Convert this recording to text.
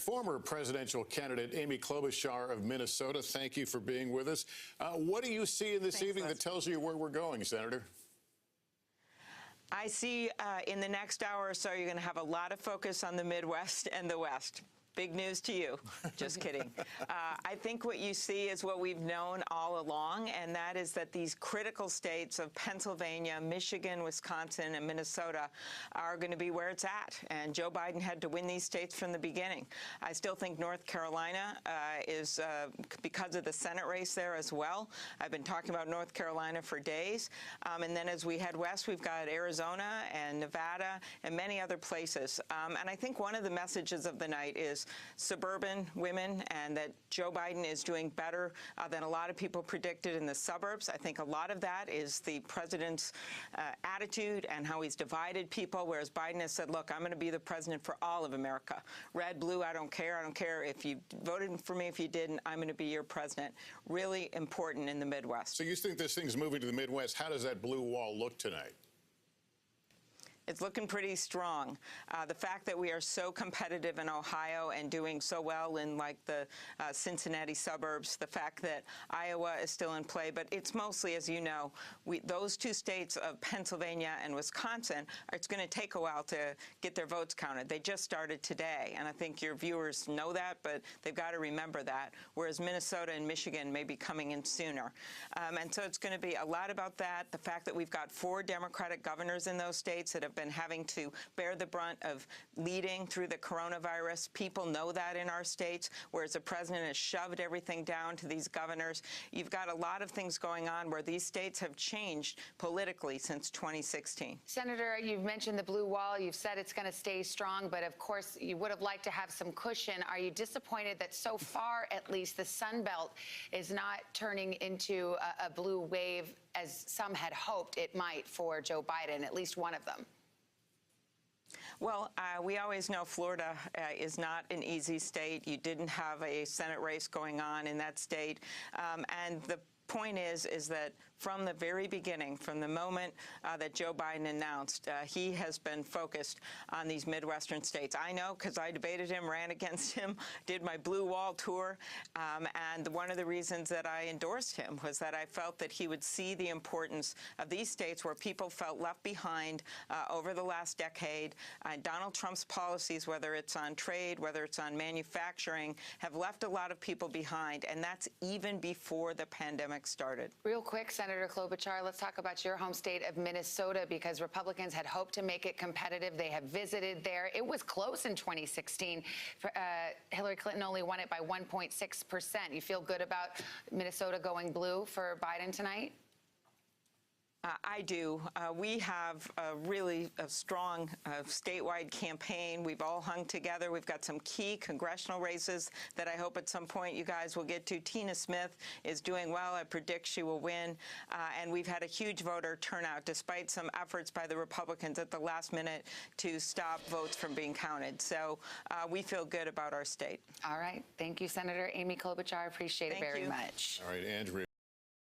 former presidential candidate Amy Klobuchar of Minnesota, thank you for being with us. What do you see in this evening that tells you where we're going, Senator? I see in the next hour or so, you're going to have a lot of focus on the Midwest and the West. Big news to you. Just kidding. I think what you see is what we've known all along, and that is that these critical states of Pennsylvania, Michigan, Wisconsin, and Minnesota are going to be where it's at. And Joe Biden had to win these states from the beginning. I still think North Carolina is because of the Senate race there as well. I've been talking about North Carolina for days. And then as we head west, we've got Arizona and Nevada and many other places. And I think one of the messages of the night is suburban women, and that Joe Biden is doing better than a lot of people predicted in the suburbs. I think a lot of that is the president's attitude and how he's divided people, whereas Biden has said, look, I'm going to be the president for all of America. Red, blue, I don't care. I don't care if you voted for me, if you didn't, I'm going to be your president. Really important in the Midwest. So you think this thing's moving to the Midwest. How does that blue wall look tonight? It's looking pretty strong. The fact that we are so competitive in Ohio and doing so well in like the Cincinnati suburbs, the fact that Iowa is still in play, but it's mostly, as you know, those two states of Pennsylvania and Wisconsin, it's going to take a while to get their votes counted. They just started today, and I think your viewers know that, but they've got to remember that, whereas Minnesota and Michigan may be coming in sooner. And so it's going to be a lot about that. The fact that we've got 4 Democratic governors in those states that have been having to bear the brunt of leading through the coronavirus. People know that in our states, whereas the president has shoved everything down to these governors. You've got a lot of things going on where these states have changed politically since 2016. Senator, you've mentioned the blue wall. You've said it's going to stay strong, but of course you would have liked to have some cushion. Are you disappointed that so far, at least, the Sun Belt is not turning into a blue wave as some had hoped it might for Joe Biden, at least one of them? Well, we always know Florida is not an easy state. You didn't have a Senate race going on in that state. And the point is that from the very beginning, from the moment that Joe Biden announced, he has been focused on these Midwestern states. I know because I debated him, ran against him, did my Blue Wall tour, and one of the reasons that I endorsed him was that I felt that he would see the importance of these states where people felt left behind over the last decade. Donald Trump's policies, whether it's on trade, whether it's on manufacturing, have left a lot of people behind, and that's even before the pandemic started. Real quick, Senator Klobuchar, let's talk about your home state of Minnesota, because Republicans had hoped to make it competitive. They have visited there. It was close in 2016. Hillary Clinton only won it by 1.6%. You feel good about Minnesota going blue for Biden tonight? I do. We have really a strong statewide campaign. We've all hung together. We've got some key congressional races that I hope at some point you guys will get to. Tina Smith is doing well. I predict she will win. And we've had a huge voter turnout, despite some efforts by the Republicans at the last minute to stop votes from being counted. So we feel good about our state. All right. Thank you, Senator Amy Klobuchar. I appreciate it very much. All right, Andrea.